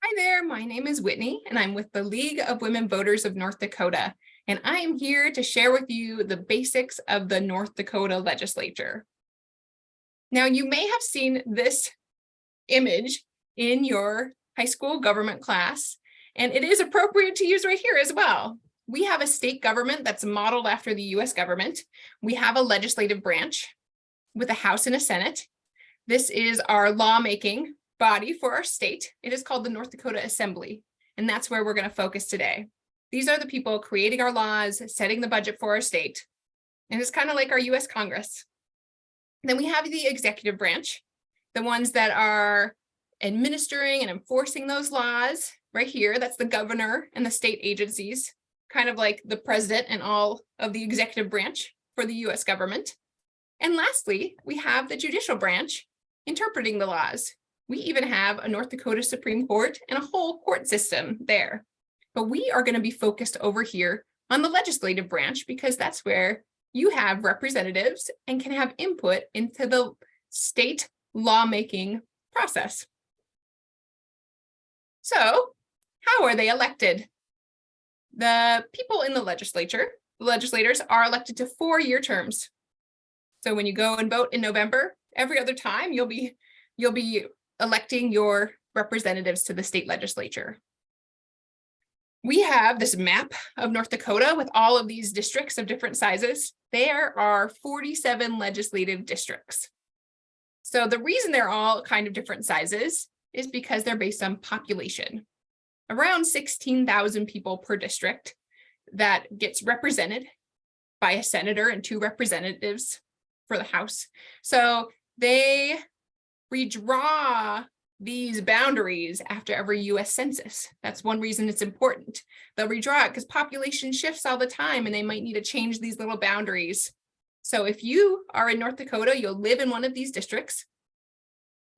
Hi there, my name is Whitney, and I'm with the League of Women Voters of North Dakota, and I am here to share with you the basics of the North Dakota legislature. Now, you may have seen this image in your high school government class, and it is appropriate to use right here as well. We have a state government that's modeled after the US government. We have a legislative branch with a House and a Senate. This is our lawmaking body for our state. It is called the North Dakota Assembly, and that's where we're going to focus today. These are the people creating our laws, setting the budget for our state, and it's kind of like our US Congress. Then we have the executive branch, the ones that are administering and enforcing those laws right here. That's the governor and the state agencies, kind of like the president and all of the executive branch for the US government. And lastly, we have the judicial branch interpreting the laws. We even have a North Dakota Supreme Court and a whole court system there. But we are going to be focused over here on the legislative branch because that's where you have representatives and can have input into the state lawmaking process. So, how are they elected? The people in the legislature, the legislators, are elected to 4-year terms. So when you go and vote in November, every other time you'll be electing your representatives to the state legislature. We have this map of North Dakota with all of these districts of different sizes. There are 47 legislative districts. So the reason they're all kind of different sizes is because they're based on population. Around 16,000 people per district that gets represented by a senator and 2 representatives for the House. So they redraw these boundaries after every US Census. That's one reason it's important. They'll redraw it because population shifts all the time and they might need to change these little boundaries. So if you are in North Dakota, you'll live in one of these districts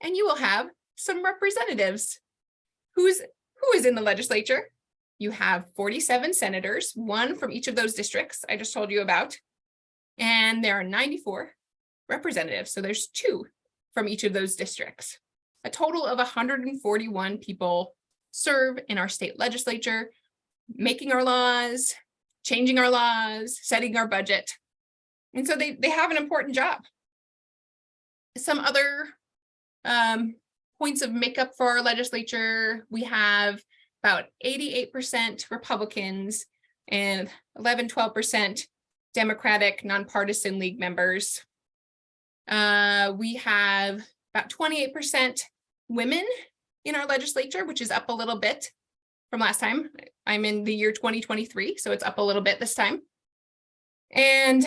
and you will have some representatives. Who is in the legislature? You have 47 senators, 1 from each of those districts I just told you about. And there are 94 representatives. So there's 2 from each of those districts. A total of 141 people serve in our state legislature, making our laws, changing our laws, setting our budget. And so they have an important job. Some other points of makeup for our legislature, we have about 88% Republicans and 11-12% Democratic nonpartisan league members. We have about 28% women in our legislature, which is up a little bit from last time. I'm in the year 2023, so it's up a little bit this time. And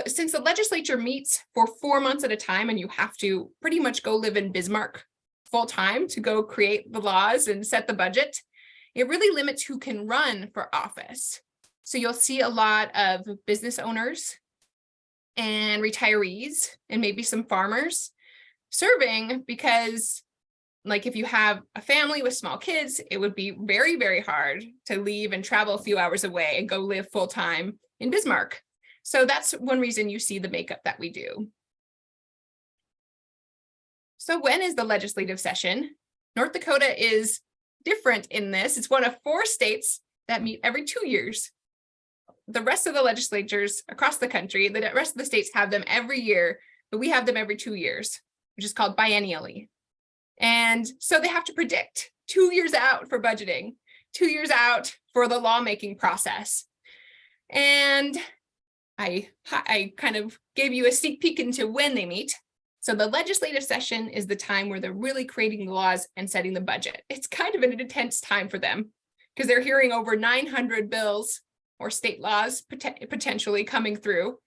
since the legislature meets for 4 months at a time, and you have to pretty much go live in Bismarck full time to go create the laws and set the budget, it really limits who can run for office. So you'll see a lot of business owners and retirees and maybe some farmers serving because, like, if you have a family with small kids, it would be very, very hard to leave and travel a few hours away and go live full time in Bismarck. So that's one reason you see the makeup that we do. So when is the legislative session? North Dakota is different in this. It's one of 4 states that meet every 2 years. The rest of the legislatures across the country, the rest of the states have them every year, but we have them every 2 years, which is called biennially. And so they have to predict 2 years out for budgeting, 2 years out for the lawmaking process. And I kind of gave you a sneak peek into when they meet. So the legislative session is the time where they're really creating the laws and setting the budget. It's kind of an intense time for them because they're hearing over 900 bills or state laws potentially coming through.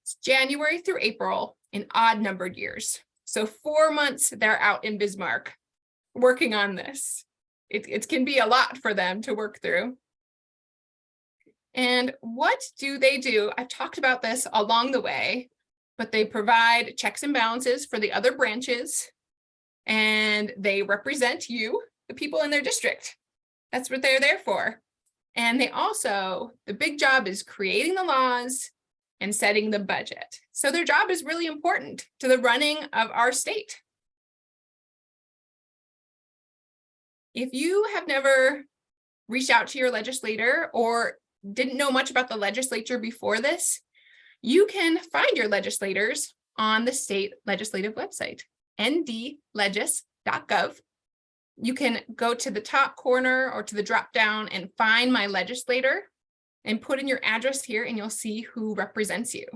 It's January through April in odd numbered years. So 4 months they're out in Bismarck working on this. It can be a lot for them to work through. And what do? I've talked about this along the way, but they provide checks and balances for the other branches, and they represent you, the people in their district. That's what they're there for. And they also, the big job is creating the laws and setting the budget. So their job is really important to the running of our state. If you have never reached out to your legislator or didn't know much about the legislature before this, you can find your legislators on the state legislative website, ndlegis.gov. You can go to the top corner or to the drop down and find my legislator and put in your address here, and you'll see who represents you.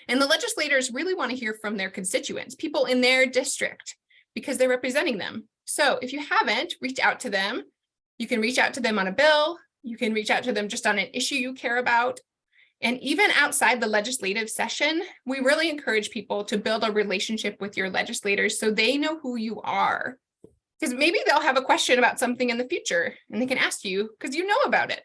And the legislators really want to hear from their constituents, people in their district, because they're representing them. So if you haven't reached out to them, you can reach out to them on a bill. You can reach out to them just on an issue you care about. And even outside the legislative session, we really encourage people to build a relationship with your legislators so they know who you are. Because maybe they'll have a question about something in the future and they can ask you because you know about it.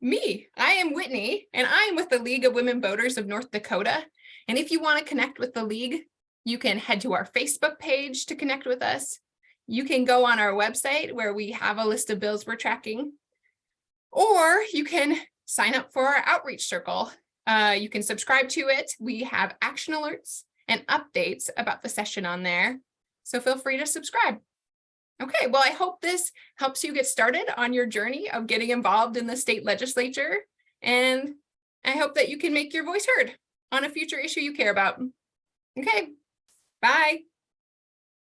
Me, I am Whitney, and I am with the League of Women Voters of North Dakota. And if you want to connect with the League, you can head to our Facebook page to connect with us. You can go on our website where we have a list of bills we're tracking, or you can sign up for our outreach circle. You can subscribe to it. We have action alerts and updates about the session on there. So feel free to subscribe. Okay, well, I hope this helps you get started on your journey of getting involved in the state legislature. And I hope that you can make your voice heard on a future issue you care about. Okay, bye.